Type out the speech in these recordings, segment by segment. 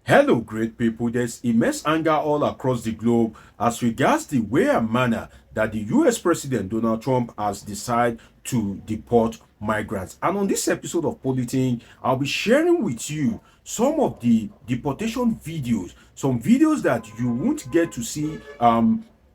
Hello, great people. There's immense anger all across the globe as regards the way and manner that the US President Donald Trump has decided to deport migrants. And on this episode of Politin, I'll be sharing with you some of the deportation videos, some videos that you won't get to see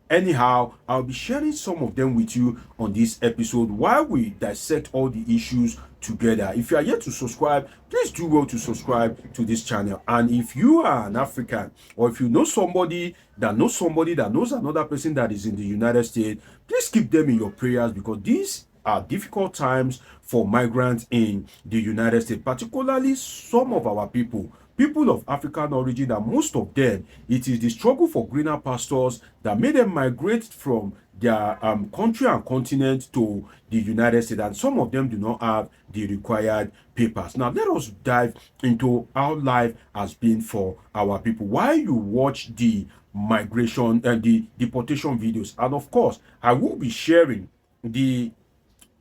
anyhow. I'll be sharing some of them with you on this episode while we dissect all the issues together. If you are yet to subscribe, please do well to subscribe to this channel. And if you are an African, or if you know somebody that knows another person that is in the United States, please keep them in your prayers, because these are difficult times for migrants in the United States, particularly some of our people of African origin, and most of them, it is the struggle for greener pastures that made them migrate from their country and continent to the United States, and some of them do not have the required papers. Now, let us dive into how life has been for our people. While you watch the migration and the deportation videos, and of course, I will be sharing the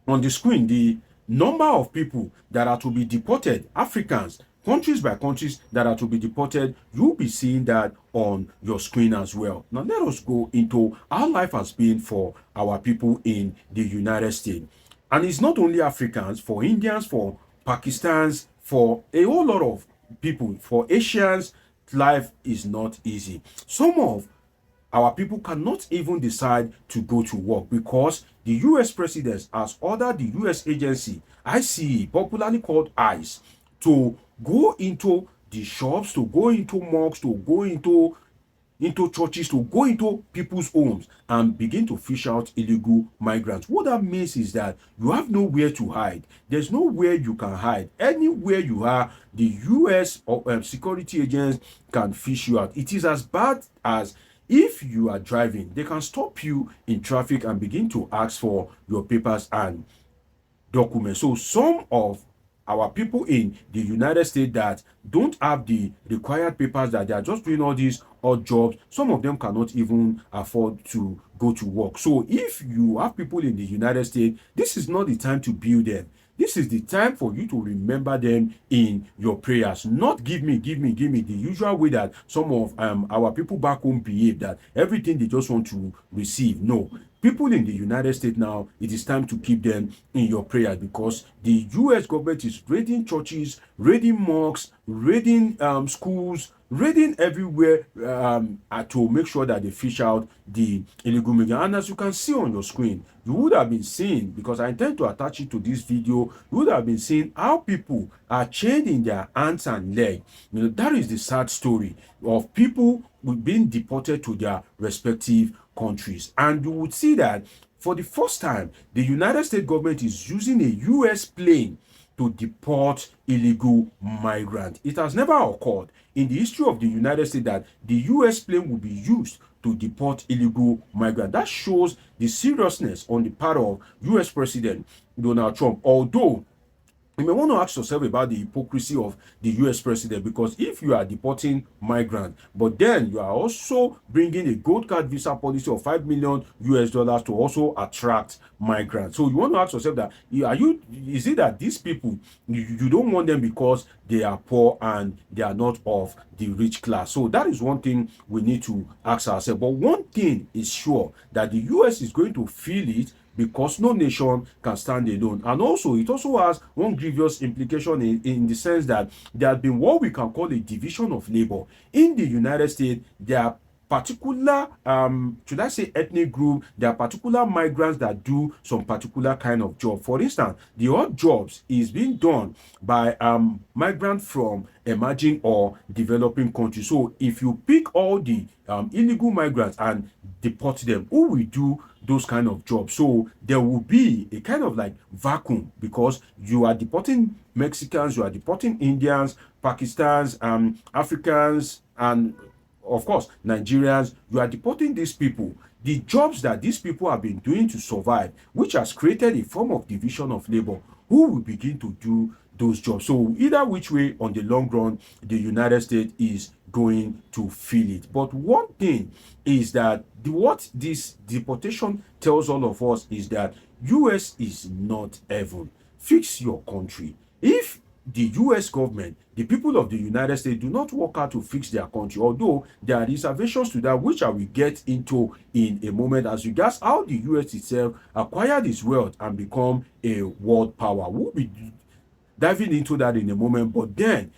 on the screen the number of people that are to be deported, Africans, countries by countries that are to be deported. You'll be seeing that on your screen as well. Now let us go into how life has been for our people in the United States. And it's not only Africans, for Indians, for Pakistans, for a whole lot of people, for Asians, life is not easy. Some of our people cannot even decide to go to work because the US president has ordered the US agency, ICE, popularly called ICE, to go into the shops, to go into mosques, to go into churches, to go into people's homes and begin to fish out illegal migrants. What that means is that you have nowhere to hide. There's nowhere you can hide. Anywhere you are, the US security agents can fish you out. It is as bad as if you are driving, they can stop you in traffic and begin to ask for your papers and documents. So some of our people in the United States that don't have the required papers, that they are just doing all these odd jobs, some of them cannot even afford to go to work. So if you have people in the United States, this is not the time to build them. This is the time for you to remember them in your prayers. Not give me, the usual way that some of our people back home behave, that everything they just want to receive. No. People in the United States now, it is time to keep them in your prayers, because the US government is raiding churches, raiding mosques, raiding schools, raiding everywhere to make sure that they fish out the illegal migrants. And as you can see on your screen, you would have been seeing, because I intend to attach it to this video, you would have been seeing how people are chained in their hands and legs. You know, that is the sad story of people being deported to their respective countries. And you would see that for the first time, the United States government is using a US plane to deport illegal migrants. It has never occurred in the history of the United States that the US plane will be used to deport illegal migrants. That shows the seriousness on the part of US President Donald Trump. Although you may want to ask yourself about the hypocrisy of the US president, because if you are deporting migrants, but then you are also bringing a gold card visa policy of 5 million US dollars to also attract migrants. So you want to ask yourself that, is it that these people, you don't want them because they are poor and they are not of the rich class? So that is one thing we need to ask ourselves. But one thing is sure, that the US is going to feel it, because no nation can stand alone. And also, it also has one grievous implication in the sense that there has been what we can call a division of labor. In the United States, there are particular should I say ethnic group, there are particular migrants that do some particular kind of job. For instance, the odd jobs is being done by migrants from emerging or developing countries. So if you pick all the illegal migrants and deport them, who will do those kind of jobs? So there will be a kind of like vacuum, because you are deporting Mexicans, you are deporting Indians, Pakistans, Africans, and of course Nigerians. You are deporting these people. The jobs that these people have been doing to survive, which has created a form of division of labor, who will begin to do those jobs? So either which way, on the long run, the United States is going to feel it. But one thing is that what this deportation tells all of us is that US is not heaven. Fix your country. If the US government, the people of the United States do not work hard to fix their country, although there are reservations to that, which I will get into in a moment as regards how the US itself acquired its wealth and become a world power. We'll be diving into that in a moment. But then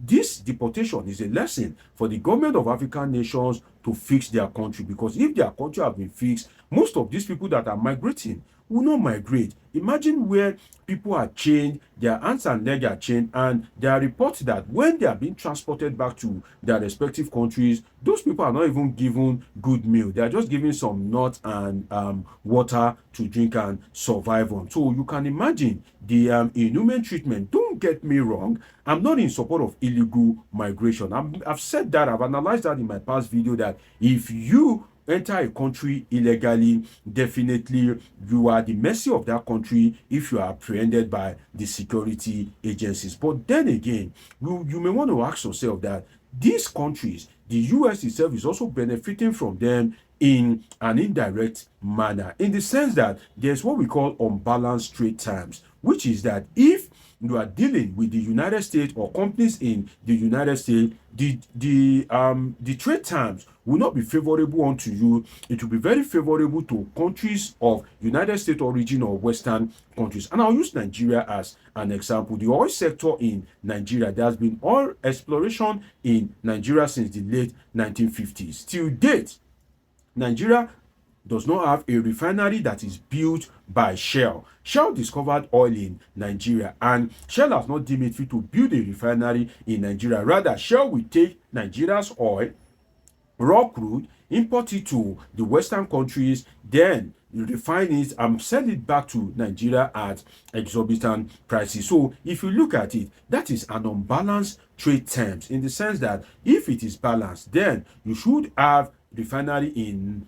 this deportation is a lesson for the government of African nations to fix their country, because if their country have been fixed, most of these people that are migrating will not migrate. Imagine where people are chained, their hands and legs are chained, and there are reports that when they are being transported back to their respective countries, those people are not even given good meal. They are just given some nuts and water to drink and survive on. So you can imagine the inhumane treatment. Don't get me wrong, I'm not in support of illegal migration. I've said that, I've analyzed that in my past video, that if you enter a country illegally, definitely you are the mercy of that country if you are apprehended by the security agencies. But then again, you may want to ask yourself that these countries, the US itself is also benefiting from them in an indirect manner, in the sense that there's what we call unbalanced trade terms, which is that if you are dealing with the United States or companies in the United States, the trade terms will not be favorable unto you. It will be very favorable to countries of United States origin or Western countries. And I'll use Nigeria as an example. The oil sector in Nigeria, there has been oil exploration in Nigeria since the late 1950s. Till date, Nigeria does not have a refinery that is built by Shell. Shell discovered oil in Nigeria, and Shell has not deemed it fit to build a refinery in Nigeria. Rather, Shell will take Nigeria's oil, raw crude, import it to the Western countries, then refine it and sell it back to Nigeria at exorbitant prices. So if you look at it, that is an unbalanced trade terms, in the sense that if it is balanced, then you should have refinery in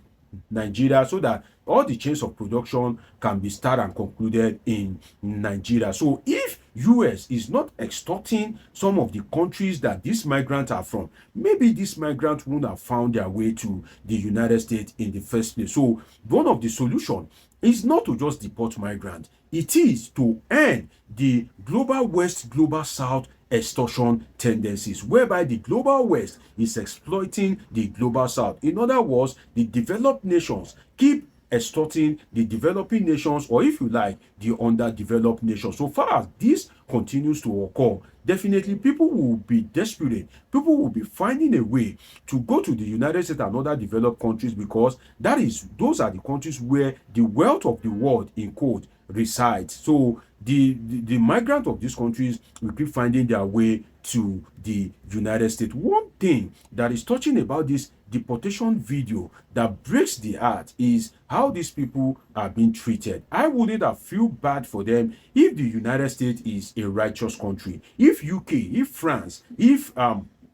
Nigeria so that all the chains of production can be started and concluded in Nigeria. So if US is not extorting some of the countries that these migrants are from, maybe these migrants wouldn't have found their way to the United States in the first place. So one of the solutions is not to just deport migrants. It is to end the global West, global South extortion tendencies, whereby the global West is exploiting the global South. In other words, the developed nations keep extorting the developing nations, or if you like, the underdeveloped nations. So far as this continues to occur, definitely people will be desperate. People will be finding a way to go to the United States and other developed countries, because those are the countries where the wealth of the world, in quote, resides. So the migrants of these countries will keep finding their way to the United States. One thing that is touching about this deportation video that breaks the heart is how these people are being treated. I wouldn't have feel bad for them if the United States is a righteous country. If UK, if France, if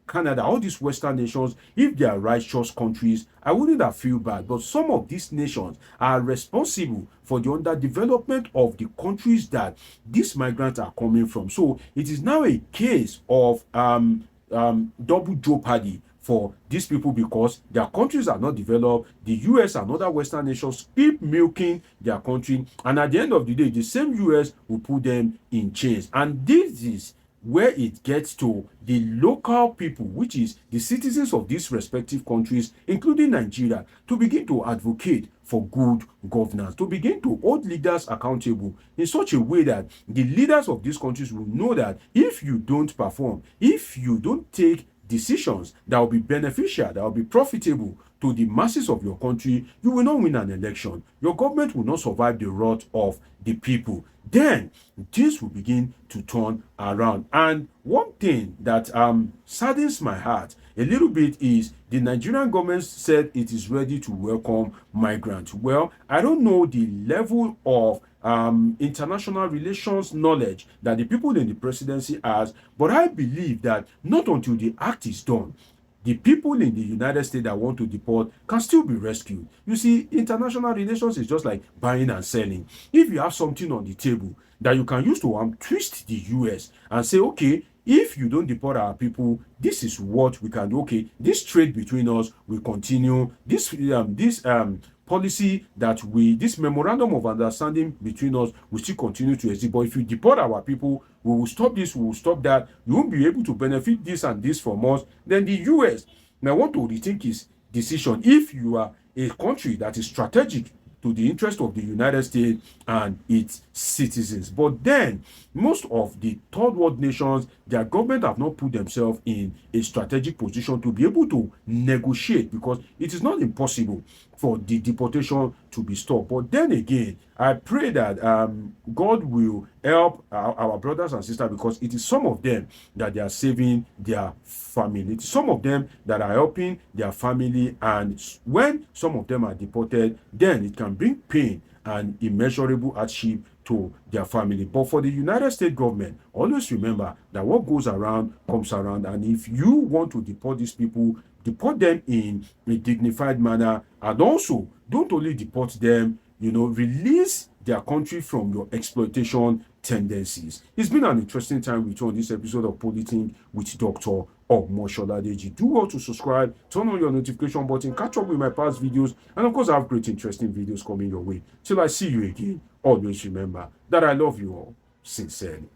Canada, all these Western nations, if they are righteous countries, I wouldn't have feel bad. But some of these nations are responsible for the underdevelopment of the countries that these migrants are coming from. So it is now a case of double jeopardy for these people, because their countries are not developed. The US and other Western nations keep milking their country, and at the end of the day, the same US will put them in chains. And this is where it gets to the local people, which is the citizens of these respective countries, including Nigeria, to begin to advocate for good governance, to begin to hold leaders accountable in such a way that the leaders of these countries will know that if you don't perform, if you don't take decisions that will be beneficial, that will be profitable to the masses of your country, you will not win an election. Your government will not survive the wrath of the people. Then things will begin to turn around. And one thing that saddens my heart a little bit is the Nigerian government said it is ready to welcome migrants. Well, I don't know the level of international relations knowledge that the people in the presidency has, but I believe that not until the act is done, the people in the United States that want to deport can still be rescued. You see, international relations is just like buying and selling. If you have something on the table that you can use to twist the US and say, okay, if you don't deport our people, this is what we can do. Okay, this trade between us will continue. This policy that this memorandum of understanding between us will still continue to exist. But if you deport our people, we will stop this, we will stop that. You won't be able to benefit this and this from us. Then the US now want to rethink its decision. If you are a country that is strategic to the interest of the United States and its citizens. But then, most of the third world nations, their government have not put themselves in a strategic position to be able to negotiate, because it is not impossible for the deportation to be stopped. But then again, I pray that God will help our brothers and sisters, because it is some of them that they are saving their family. It is some of them that are helping their family, and when some of them are deported, then it can bring pain and immeasurable hardship to their family. But for the United States government, always remember that what goes around comes around, and if you want to deport these people, deport them in a dignified manner, and also don't only deport them, release their country from your exploitation tendencies. It's been an interesting time with you on this episode of Politing with Dr. Omosholadeji. Do well to subscribe, turn on your notification button, catch up with my past videos, and of course I have great interesting videos coming your way. Till I see you again, always remember that I love you all sincerely.